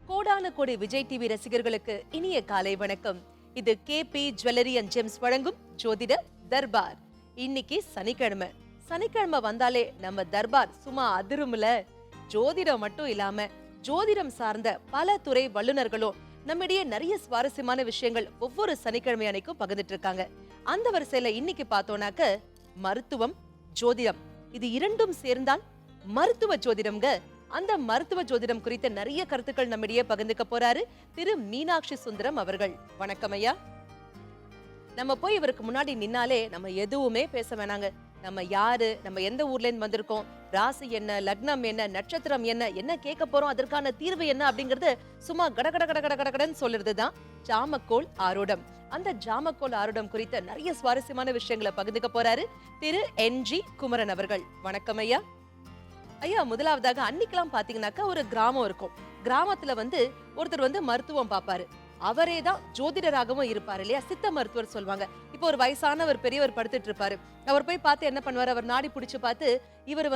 கோடான கோடி விஜய் டிவி ரசிகர்களுக்கு இனிய காலை வணக்கம். இது கேபி ஜுவல்லரி அண்ட் ஜெம்ஸ் வழங்கும் ஜோதிட தர்பார். இன்னைக்கு சனிக்கிழமை. சனிக்கிழமை வந்தாலே நம்ம தர்பார் சும்மா அதிரும்ல. ஜோதிடம் மட்டும் இல்லாம ஜோதிடம் சார்ந்த பல துறை வல்லுநர்களும் நம்மிடையே நிறைய சுவாரஸ்யமான விஷயங்கள் ஒவ்வொரு சனிக்கிழமை அன்னைக்கும் பகிர்ந்துட்டு இருக்காங்க. அந்த வரிசையில இன்னைக்கு பார்த்தோம்னாக்க மருத்துவம், ஜோதிடம் இது இரண்டும் சேர்ந்தால் மருத்துவ ஜோதிடம்ங்க. அந்த மருத்துவ ஜோதிடம் குறித்த நிறைய கருத்துக்கள் நம்மிடையே பகிர்ந்துக்க போறாரு திரு மீனாட்சி சுந்தரம் அவர்கள். வணக்கம் ஐயா. நம்ம போய் இவருக்கு முன்னாடி நின்னாலே நம்ம எதுவுமே பேச வேணாங்க. நம்ம யாரு, நம்ம எந்த ஊர்ல இருந்து வந்திருக்கோம், ராசி என்ன, லக்னம் என்ன, நட்சத்திரம் என்ன, என்ன கேட்க போறோம், அதற்கான தீர்வு என்ன அப்படிங்கறது சும்மா கடகடன்னு சொல்றதுதான் ஜாமக்கோல் ஆரூடம். அந்த ஜாமக்கோல் ஆரூடம் குறித்த நிறைய சுவாரஸ்யமான விஷயங்களை பகிர்ந்துக்க போறாரு திரு NG குமரன் அவர்கள். வணக்கம் ஐயா. ஐயா, முதலாவதாக அன்னைக்கெல்லாம் பாத்தீங்கன்னாக்கா ஒரு கிராமம் இருக்கும். கிராமத்துல ஒருத்தர் மருத்துவம் பாப்பாரு. அவரே தான் ஜோதிடராகவும் இருப்பாரு இல்லையா, சித்த மருத்துவர் சொல்லுவாங்க. இப்போ ஒரு வயசானவர் பெரியவர் படுத்துட்டு இருப்பாரு. அவர் போய் பார்த்து என்ன பண்ணுவாரு, அவர் நாடி பிடிச்சு பார்த்து இவர்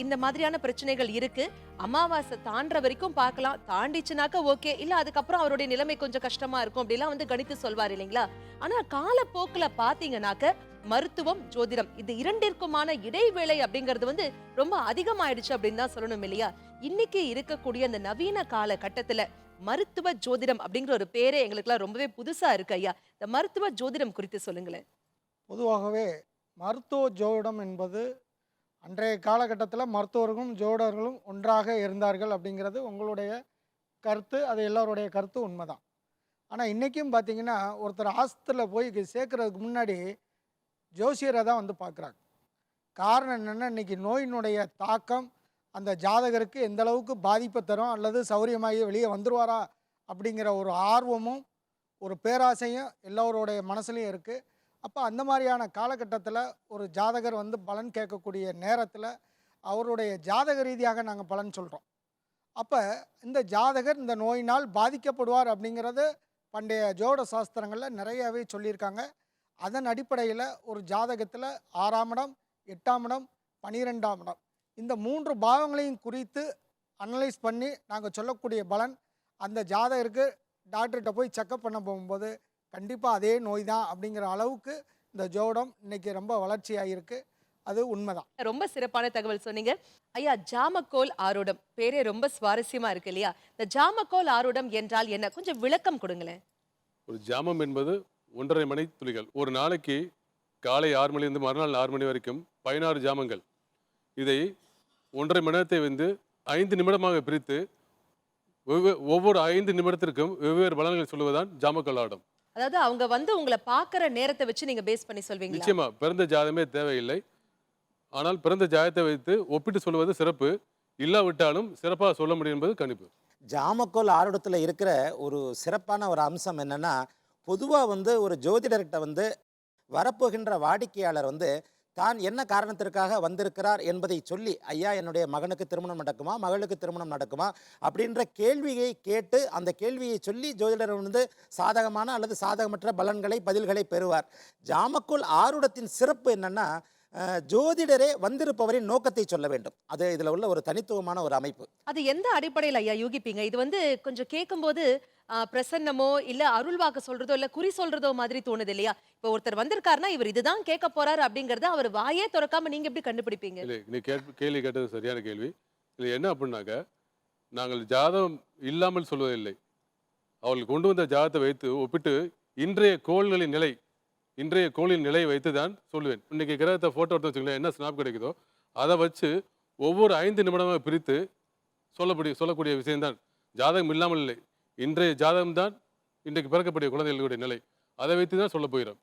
இந்த மாதிரியான பிரச்சனைகள் இருக்கு, அமாவாசை தாண்டற வரைக்கும் பார்க்கலாம், தாண்டிச்சுனாக்கா ஓகே, இல்ல அதுக்கப்புறம் அவருடைய நிலைமை கொஞ்சம் கஷ்டமா இருக்கும் அப்படிலாம் கணித்து சொல்வார் இல்லைங்களா. ஆனா காலப்போக்குல பாத்தீங்கன்னாக்க மருத்துவம், ஜோதிடம் இது இரண்டிற்குமான இடைவேளை அப்படிங்கிறது ரொம்ப அதிகமாயிடுச்சு அப்படின்னு தான் சொல்லணும் இல்லையா. இன்னைக்கு இருக்கக்கூடிய அந்த நவீன கால கட்டத்துல மருத்துவ ஜோதிடம் அப்படிங்கிற ஒரு பேரே எங்களுக்குலாம் ரொம்பவே புதுசா இருக்கு ஐயா. இந்த மருத்துவ ஜோதிடம் குறித்து சொல்லுங்களேன். பொதுவாகவே மருத்துவ ஜோதிடம் என்பது அன்றைய காலகட்டத்தில் மருத்துவர்களும் ஜோதிடர்களும் ஒன்றாக இருந்தார்கள் அப்படிங்கிறது உங்களுடைய கருத்து, அது எல்லோருடைய கருத்து உண்மைதான். ஆனால் இன்றைக்கும் பார்த்தீங்கன்னா ஒருத்தர் ஆஸ்பத்திரியில் போய் சேர்க்கறதுக்கு முன்னாடி ஜோசியரை தான் பார்க்குறாங்க. காரணம் என்னென்னா, இன்றைக்கி நோயினுடைய தாக்கம் அந்த ஜாதகருக்கு எந்த அளவுக்கு பாதிப்பை தரும், அல்லது சௌரியமாகி வெளியே வந்துடுவாரா அப்படிங்கிற ஒரு ஆர்வமும் ஒரு பேராசையும் எல்லோருடைய மனசுலையும் இருக்குது. அப்போ அந்த மாதிரியான காலகட்டத்தில் ஒரு ஜாதகர் பலன் கேட்கக்கூடிய நேரத்தில் அவருடைய ஜாதக ரீதியாக நாங்கள் பலன் சொல்கிறோம். அப்போ இந்த ஜாதகர் இந்த நோயினால் பாதிக்கப்படுவார் அப்படிங்கிறது பண்டைய ஜோட சாஸ்திரங்களில் நிறையாவே சொல்லியிருக்காங்க. அதன் அடிப்படையில் ஒரு ஜாதகத்தில் 6ஆம் இடம், 8ஆம் இடம், 12ஆம் இடம் இந்த 3 பாவங்களையும் குறித்து அனலைஸ் பண்ணி நாங்கள் சொல்லக்கூடிய பலன் அந்த ஜாதகருக்கு டாக்டர்கிட்ட போய் செக்கப் பண்ண போகும்போது கண்டிப்பாக அதே நோய் தான் அப்படிங்கிற அளவுக்கு இந்த ஜோடம் இன்னைக்கு ரொம்ப வளர்ச்சியாகிருக்கு. அது உண்மைதான். ரொம்ப சிறப்பான தகவல் சொன்னீங்க ஐயா. ஜாமக்கோல் ஆரூடம் பேரே ரொம்ப சுவாரஸ்யமா இருக்கு இல்லையா. இந்த ஜாமக்கோல் ஆரூடம் என்றால் என்ன, கொஞ்சம் விளக்கம் கொடுங்களேன். ஒரு ஜாமம் என்பது 1.5 மணி துளிகள். ஒரு நாளைக்கு காலை 6 மணிலிருந்து மறுநாள் 6 மணி வரைக்கும் 16 ஜாமங்கள். இதை 1.5 மணி நேரத்தை 5 நிமிடமாக பிரித்து ஒவ்வொரு 5 நிமிடத்திற்கும் வெவ்வேறு பலன்கள் சொல்லுவதுதான் ஜாமக்கோல் ஆரூடம். அதாவது அவங்க உங்களை பார்க்குற நேரத்தை வச்சு நீங்க பேஸ் பண்ணி சொல்வீங்க. நிச்சயமா பிறந்த ஜாதகமே தேவையில்லை. ஆனால் பிறந்த ஜாதகத்தை வைத்து ஒப்பிட்டு சொல்வது சிறப்பு, இல்லாவிட்டாலும் சிறப்பாக சொல்ல முடியும் என்பது கணிப்பு. ஜாமக்கோல் ஆரூடத்தில் இருக்கிற ஒரு சிறப்பான ஒரு அம்சம் என்னன்னா, பொதுவாக ஒரு ஜோதிடர்கிட்ட வரப்போகின்ற வாடிக்கையாளர் தான் என்ன காரணத்திற்காக வந்திருக்கிறார் என்பதை சொல்லி, ஐயா என்னுடைய மகனுக்கு திருமணம் நடக்குமா, மகளுக்கு திருமணம் நடக்குமா அப்படின்ற கேள்வியை கேட்டு அந்த கேள்வியை சொல்லி ஜோதிடர் சாதகமான அல்லது சாதகமற்ற பதில்களை பெறுவார். ஜாமக்கோல் ஆரூடத்தின் சிறப்பு என்னன்னா, ஜோதிடரே வந்திருப்பவரின் நோக்கத்தை சொல்ல வேண்டும். அது இதுல உள்ள ஒரு தனித்துவமான ஒரு அமைப்பு. அது எந்த அடிப்படையில் ஐயா யூகிப்பீங்க? இது கொஞ்சம் கேட்கும்போது பிரசன்னமோ இல்ல அருள்வாக்கு சொல்றதோ இல்ல குறி சொல்றதோ மாதிரி தோணுது இல்லையா. இப்ப ஒருத்தர் வந்திருக்காருன்னா இவர் இதுதான் கேட்க போறாரு அப்படிங்கறத அவர் வாயே திறக்காம நீங்க எப்படி கண்டுபிடிப்பீங்க? நீ கேள்வி கேட்டது சரியான கேள்வி. இது என்ன அப்படின்னாக்க, நாங்கள் ஜாதகம் இல்லாமல் சொல்வதில்லை. அவர்கள் கொண்டு வந்த ஜாதகத்தை வைத்து ஒப்பிட்டு இன்றைய கோளின் நிலையை வைத்து தான் சொல்லுவேன். இன்னைக்கு கிரகத்தை போட்டோ எடுத்து வச்சுங்களேன், என்ன ஸ்னாப் கிடைக்குதோ அதை வச்சு ஒவ்வொரு 5 நிமிடமாக பிரித்து சொல்லக்கூடிய விஷயம்தான். ஜாதகம் இல்லாமல் இல்லை, இன்றைய ஜாதகம் தான் இன்றைக்கு பிறக்கக்கூடிய குழந்தைகளுடைய நிலை, அதை வைத்து தான் சொல்ல போகிறோம்.